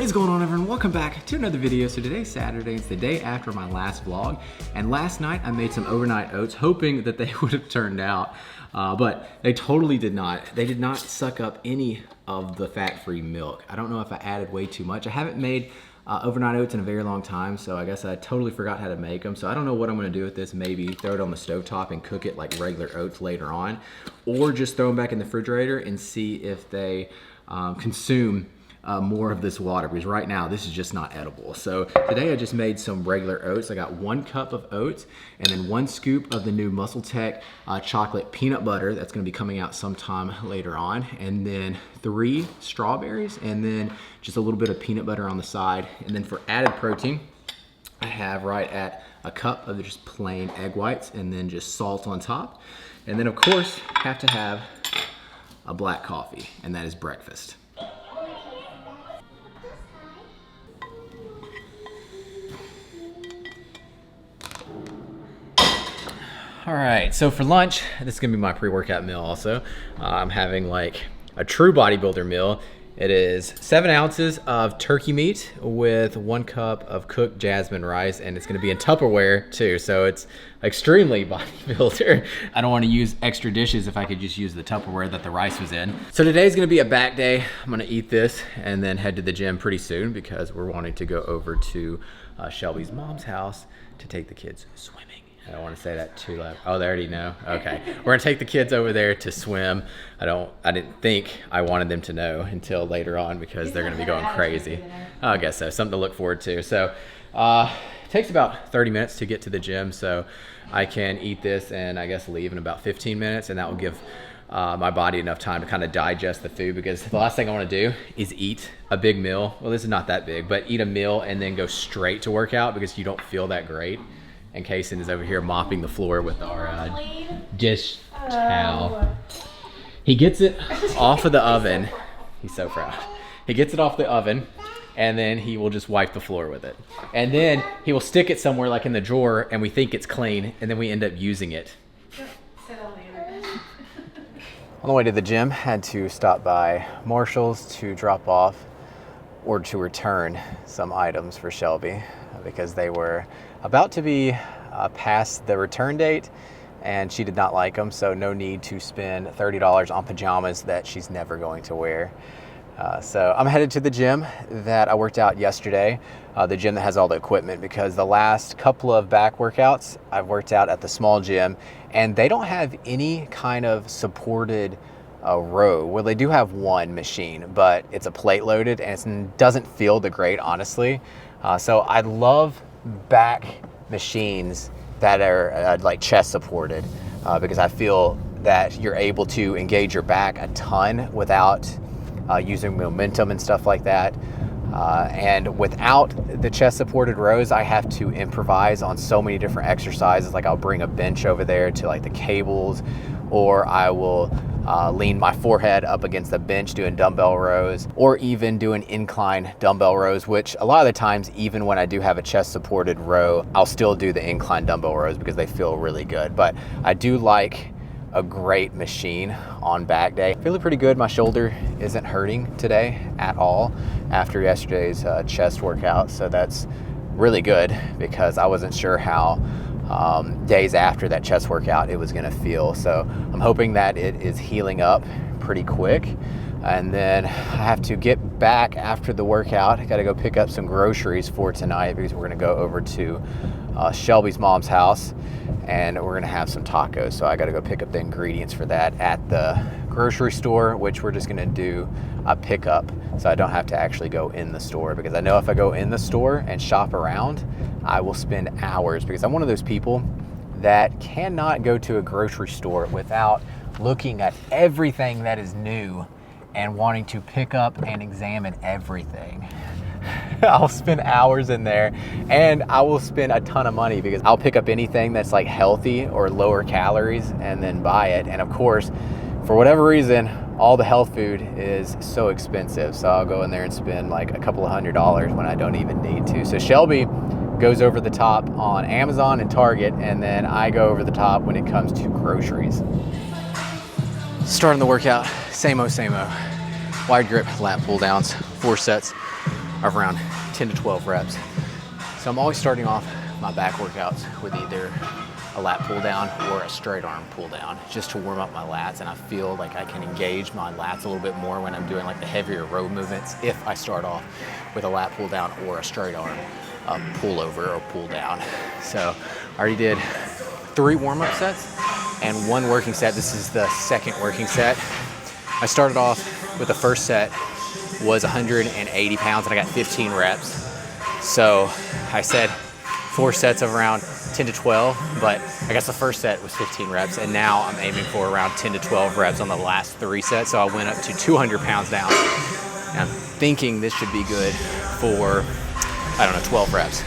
What is going on, everyone? Welcome back to another video. So today's Saturday. It's the day after my last vlog, and last night I made some overnight oats hoping that they would have turned out, but they totally did not. They did not suck up any of the fat-free milk. I don't know if I added way too much. I haven't made overnight oats in a very long time, so I guess I totally forgot how to make them. So I don't know what I'm gonna do with this. Maybe throw it on the stovetop and cook it like regular oats later on, or just throw them back in the refrigerator and see if they consume more of this water, because right now this is just not edible. So today I just made some regular oats. I got 1 cup of oats and then 1 scoop of the new Muscle Tech chocolate peanut butter that's going to be coming out sometime later on, and then 3 strawberries, and then just a little bit of peanut butter on the side. And then for added protein, I have right at a cup of just plain egg whites, and then just salt on top. And then of course have to have a black coffee, and that is breakfast. All right, so for lunch, this is gonna be my pre-workout meal also. I'm having like a true bodybuilder meal. It is 7 ounces of turkey meat with 1 cup of cooked jasmine rice, and it's gonna be in Tupperware too, so it's extremely bodybuilder. I don't wanna use extra dishes if I could just use the Tupperware that the rice was in. So today's gonna be a back day. I'm gonna eat this and then head to the gym pretty soon because we're wanting to go over to Shelby's mom's house to take the kids swimming. I don't want to say that too loud. Oh, they already know? Okay. We're gonna take the kids over there to swim. I didn't think I wanted them to know until later on because they're gonna be going crazy. I guess so, something to look forward to. So it takes about 30 minutes to get to the gym, so I can eat this and I guess leave in about 15 minutes, and that will give my body enough time to kind of digest the food, because the last thing I want to do is eat a big meal. Well, this is not that big, but eat a meal and then go straight to work out because you don't feel that great. And Kaysen is over here mopping the floor with our dish towel. He gets it off of the oven. He's so proud. He gets it off the oven, and then he will just wipe the floor with it. And then he will stick it somewhere like in the drawer, and we think it's clean, and then we end up using it. On the way to the gym, had to stop by Marshall's to drop off or to return some items for Shelby because they were about to be past the return date and she did not like them, so no need to spend $30 on pajamas that she's never going to wear. So I'm headed to the gym that I worked out yesterday, the gym that has all the equipment, because the last couple of back workouts I've worked out at the small gym and they don't have any kind of supported row. Well, they do have one machine, but it's a plate loaded and it doesn't feel the great, honestly. So I love back machines that are like chest supported because I feel that you're able to engage your back a ton without using momentum and stuff like that. And without the chest supported rows, I have to improvise on so many different exercises. Like I'll bring a bench over there to like the cables, or I will lean my forehead up against the bench doing dumbbell rows, or even doing incline dumbbell rows, which a lot of the times, even when I do have a chest supported row, I'll still do the incline dumbbell rows because they feel really good. But I do like a great machine on back day. Feeling pretty good. My shoulder isn't hurting today at all after yesterday's chest workout, so that's really good because I wasn't sure how days after that chest workout it was gonna feel. So I'm hoping that it is healing up pretty quick. And then I have to get back after the workout. I gotta go pick up some groceries for tonight because we're gonna go over to Shelby's mom's house and we're gonna have some tacos. So I gotta go pick up the ingredients for that at the grocery store, which we're just gonna do a pickup so I don't have to actually go in the store, because I know if I go in the store and shop around, I will spend hours, because I'm one of those people that cannot go to a grocery store without looking at everything that is new and wanting to pick up and examine everything. I'll spend hours in there and I will spend a ton of money because I'll pick up anything that's like healthy or lower calories and then buy it. And of course, for whatever reason, all the health food is so expensive. So I'll go in there and spend like a couple of $100s when I don't even need to. So Shelby goes over the top on Amazon and Target, and then I go over the top when it comes to groceries. Starting the workout, same-o, same-o. Wide grip lat pull downs, 4 sets. of around 10 to 12 reps. So I'm always starting off my back workouts with either a lat pull down or a straight arm pull down, just to warm up my lats. And I feel like I can engage my lats a little bit more when I'm doing like the heavier row movements if I start off with a lat pull down or a straight arm pull over or pull down. So I already did 3 warm-up sets and 1 working set. This is the second working set. I started off with the first set was 180 pounds and I got 15 reps. So I said 4 sets of around 10 to 12, but I guess the first set was 15 reps, and now I'm aiming for around 10 to 12 reps on the last 3 sets. So I went up to 200 pounds down, and I'm thinking this should be good for, I don't know, 12 reps.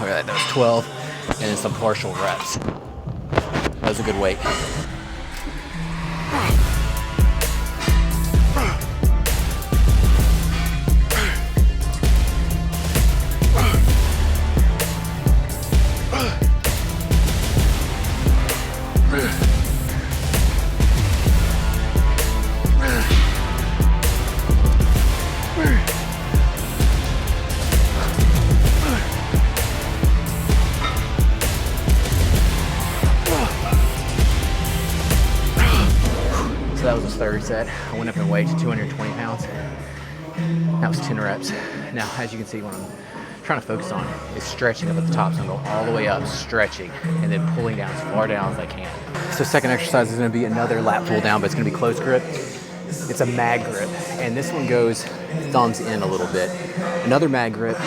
Okay, that was 12, and then some partial reps. That was a good weight. So that was his third set. I went up in weight to 220 pounds. That was 10 reps. Now, as you can see, what I'm trying to focus on is stretching up at the top. So I'm going all the way up, stretching, and then pulling down as far down as I can. So second exercise is going to be another lat pull down, but it's going to be close grip. It's a mag grip, and this one goes thumbs in a little bit. Another mag grip,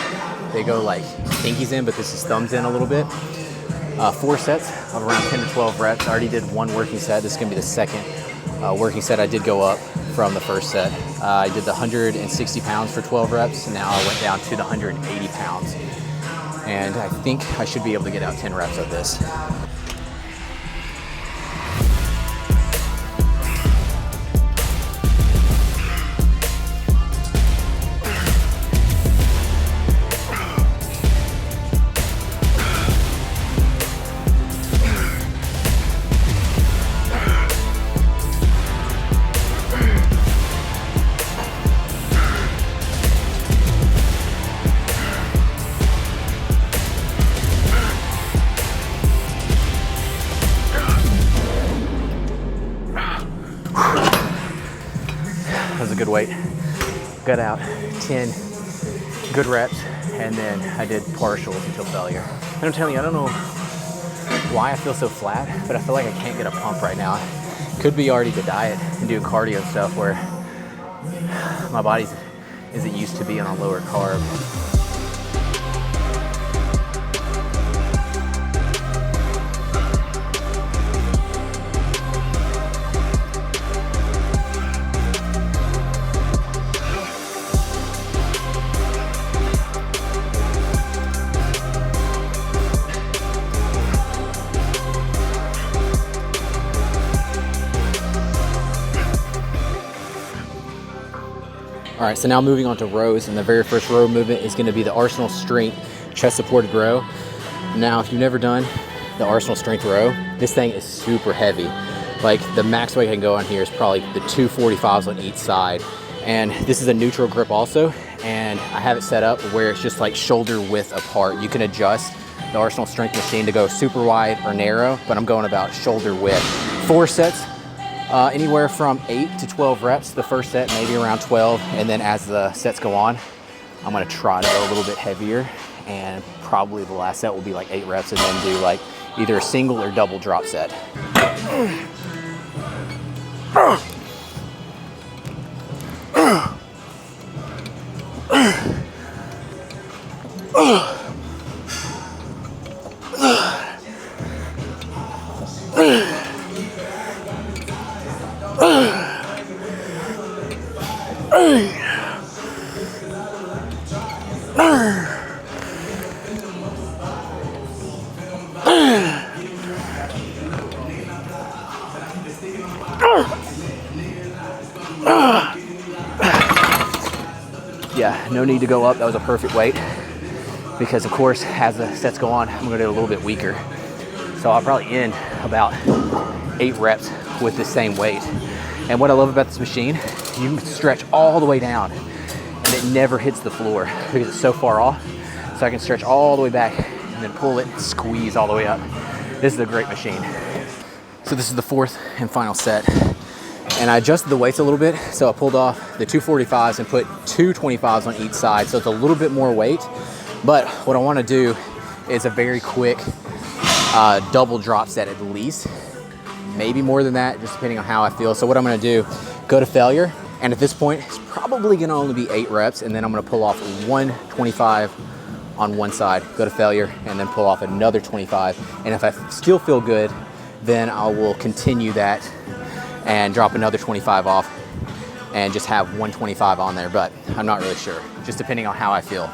they go like pinkies in, but this is thumbs in a little bit. 4 sets of around 10 to 12 reps. I already did 1 working set. This is going to be the second working set. I did go up from the first set. I did the 160 pounds for 12 reps. Now I went down to the 180 pounds. And I think I should be able to get out 10 reps of this. That was a good weight. Got out 10 good reps, and then I did partials until failure. And I'm telling you, I don't know why I feel so flat, but I feel like I can't get a pump right now. Could be already the diet and doing cardio and stuff where my body isn't used to being on lower carb. All right, so now moving on to rows, and the very first row movement is going to be the Arsenal Strength chest supported row. Now, if you've never done the Arsenal Strength row, this thing is super heavy. Like the max weight I can go on here is probably the 245s on each side. And this is a neutral grip also, and I have it set up where it's just like shoulder width apart. You can adjust the Arsenal Strength machine to go super wide or narrow, but I'm going about shoulder width. 4 sets. Anywhere from 8 to 12 reps. The first set, maybe around 12. And then as the sets go on, I'm gonna try to go a little bit heavier. And probably the last set will be like 8 reps and then do like either a single or double drop set. No need to go up. That was a perfect weight because of course, as the sets go on, I'm gonna do a little bit weaker. So I'll probably end about 8 reps with the same weight. And what I love about this machine, you can stretch all the way down and it never hits the floor because it's so far off. So I can stretch all the way back and then pull it and squeeze all the way up. This is a great machine. So this is the 4th and final set. And I adjusted the weights a little bit. So I pulled off the 245s and put 225s on each side. So it's a little bit more weight. But what I want to do is a very quick double drop set at least. Maybe more than that, just depending on how I feel. So what I'm gonna do, go to failure. And at this point, it's probably gonna only be 8 reps. And then I'm gonna pull off 125 on one side, go to failure, and then pull off another 25. And if I still feel good, then I will continue that and drop another 25 off and just have 125 on there. But I'm not really sure, just depending on how I feel.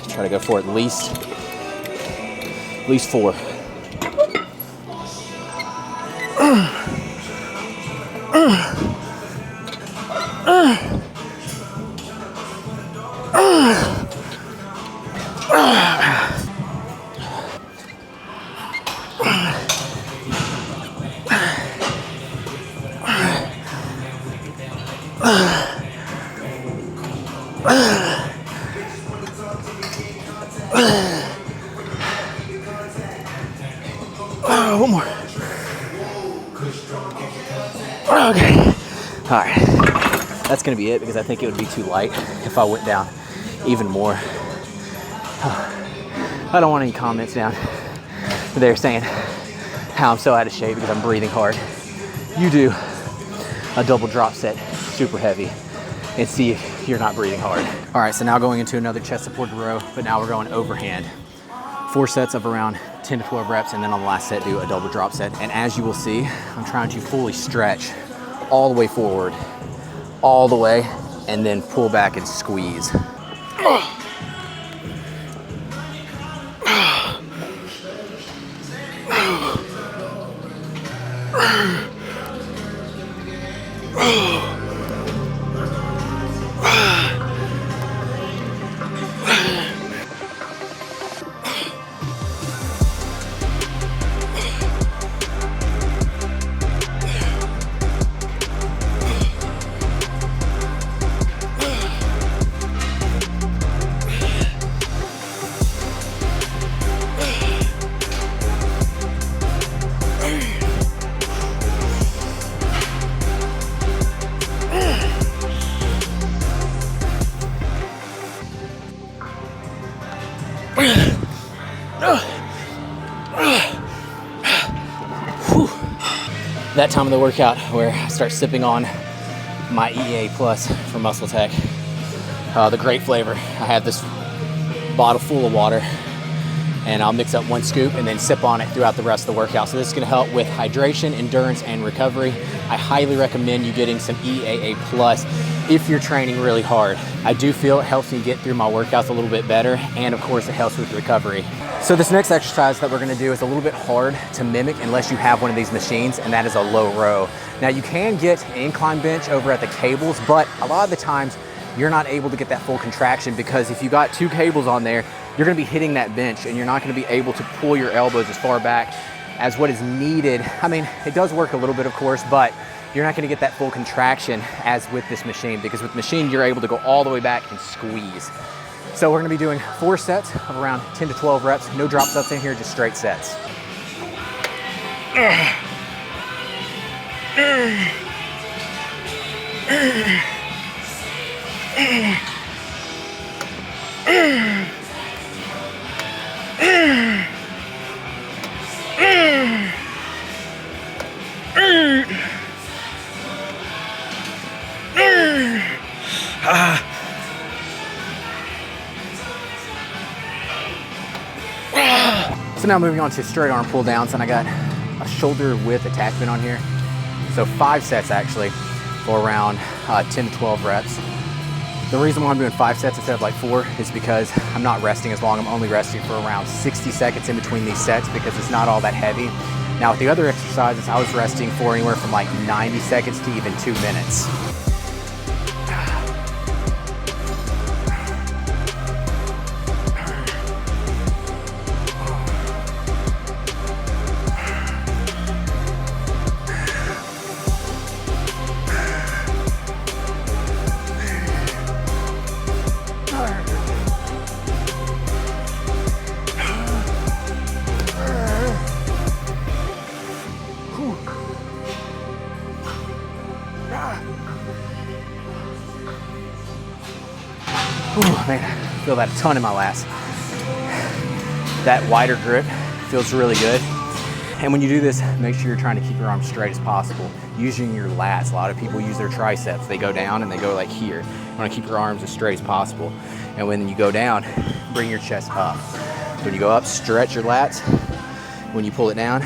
Try to go for at least 4. One more. Okay. All right. That's gonna be it because I think it would be too light if I went down even more. I don't want any comments down there saying how I'm so out of shape because I'm breathing hard. You do a double drop set super heavy and see if you're not breathing hard. All right, so now going into another chest supported row, but now we're going overhand. 4 sets of around 10 to 12 reps, and then on the last set, do a double drop set. And as you will see, I'm trying to fully stretch all the way forward, all the way, and then pull back and squeeze. That time of the workout where I start sipping on my EA Plus from Muscle Tech. The great flavor. I have this bottle full of water and I'll mix up 1 scoop and then sip on it throughout the rest of the workout. So this is gonna help with hydration, endurance, and recovery. I highly recommend you getting some EAA Plus if you're training really hard. I do feel it helps me get through my workouts a little bit better, and of course it helps with recovery. So this next exercise that we're gonna do is a little bit hard to mimic unless you have one of these machines, and that is a low row. Now you can get an incline bench over at the cables, but a lot of the times you're not able to get that full contraction because if you got 2 cables on there, you're gonna be hitting that bench and you're not gonna be able to pull your elbows as far back as what is needed. I mean, it does work a little bit, of course, but you're not gonna get that full contraction as with this machine, because with the machine, you're able to go all the way back and squeeze. So we're gonna be doing 4 sets of around 10 to 12 reps. No drop sets in here, just straight sets. So now moving on to straight arm pull downs, and I got a shoulder width attachment on here. So 5 sets actually for around 10 to 12 reps. The reason why I'm doing 5 sets instead of like 4 is because I'm not resting as long. I'm only resting for around 60 seconds in between these sets because it's not all that heavy. Now with the other exercises, I was resting for anywhere from like 90 seconds to even 2 minutes. Man, I feel that a ton in my lats. That wider grip feels really good. And when you do this, make sure you're trying to keep your arms straight as possible, using your lats. A lot of people use their triceps. They go down and they go like here. You want to keep your arms as straight as possible. And when you go down, bring your chest up. So when you go up, stretch your lats. When you pull it down,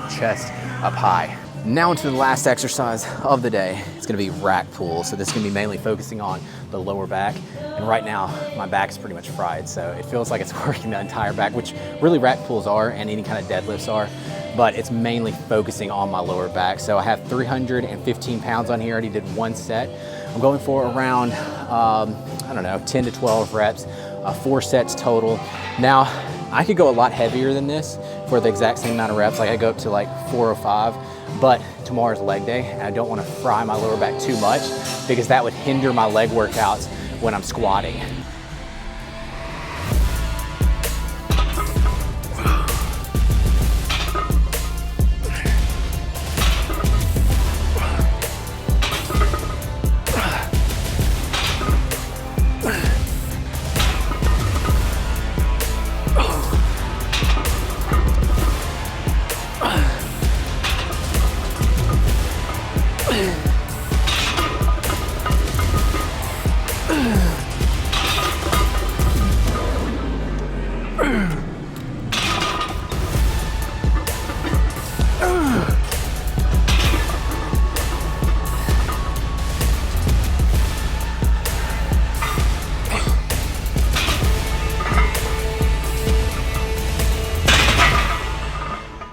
chest up high. Now into the last exercise of the day. It's gonna be rack pull. So this is gonna be mainly focusing on the lower back. And right now, my back is pretty much fried. So it feels like it's working the entire back, which really rack pulls are and any kind of deadlifts are, but it's mainly focusing on my lower back. So I have 315 pounds on here. I already did 1 set. I'm going for around, I don't know, 10 to 12 reps, 4 sets total. Now, I could go a lot heavier than this for the exact same amount of reps. Like I go up to like 405. But tomorrow's leg day, and I don't want to fry my lower back too much because that would hinder my leg workouts when I'm squatting.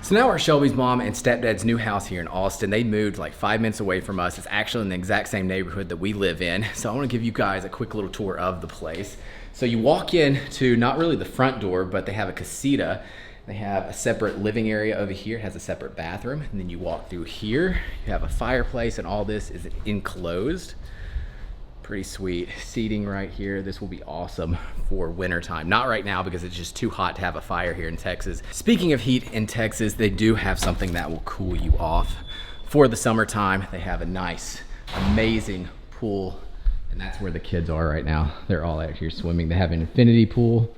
So now we're at Shelby's mom and stepdad's new house here in Austin. They moved like 5 minutes away from us. It's actually in the exact same neighborhood that we live in. So I want to give you guys a quick little tour of the place. So you walk in to not really the front door, but they have a casita. They have a separate living area over here. It has a separate bathroom. And then you walk through here. You have a fireplace, and all this is enclosed. Pretty sweet. Seating right here. This will be awesome for wintertime. Not right now because it's just too hot to have a fire here in Texas. Speaking of heat in Texas, they do have something that will cool you off. For the summertime, they have a nice, amazing pool. And that's where the kids are right now. They're all out here swimming. They have an infinity pool.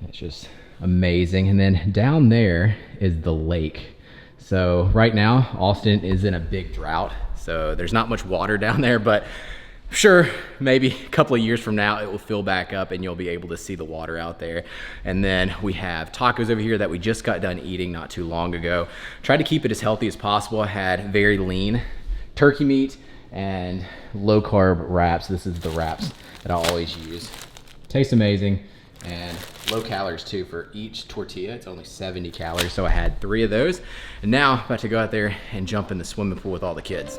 It's just amazing. And then down there is the lake. So right now, Austin is in a big drought. So there's not much water down there, but sure, maybe a couple of years from now, it will fill back up and you'll be able to see the water out there. And then we have tacos over here that we just got done eating not too long ago. Tried to keep it as healthy as possible. I had very lean turkey meat and low carb wraps. This is the wraps that I always use. Tastes amazing and low calories too. For each tortilla, it's only 70 calories. So I had 3 of those. And now I'm about to go out there and jump in the swimming pool with all the kids.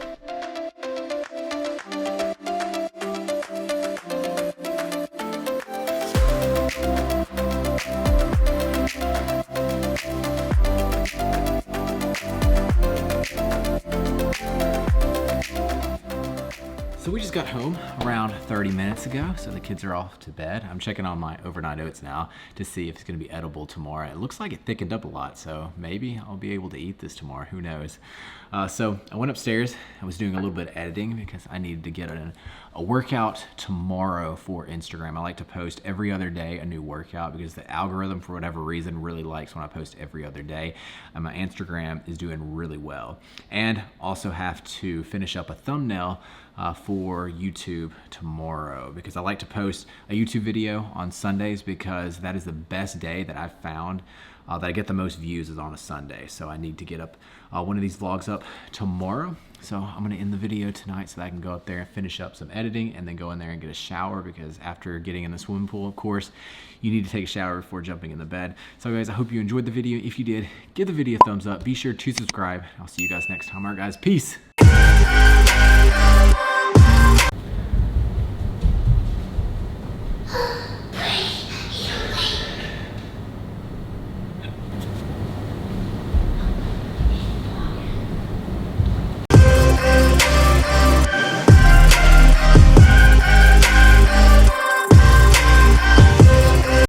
just got home around 30 minutes ago, so the kids are off to bed. I'm checking on my overnight oats now to see if it's gonna be edible tomorrow. It looks like it thickened up a lot, so maybe I'll be able to eat this tomorrow, who knows. So I went upstairs, I was doing a little bit of editing because I needed to get a workout tomorrow for Instagram. I like to post every other day a new workout because the algorithm, for whatever reason, really likes when I post every other day. And my Instagram is doing really well. And also have to finish up a thumbnail for YouTube tomorrow because I like to post a YouTube video on Sundays because that is the best day that I've found that I get the most views is on a Sunday. So I need to get up one of these vlogs up tomorrow. So I'm gonna end the video tonight so that I can go up there and finish up some editing and then go in there and get a shower because after getting in the swimming pool, of course, you need to take a shower before jumping in the bed. So guys, I hope you enjoyed the video. If you did, give the video a thumbs up. Be sure to subscribe. I'll see you guys next time. All right guys, peace.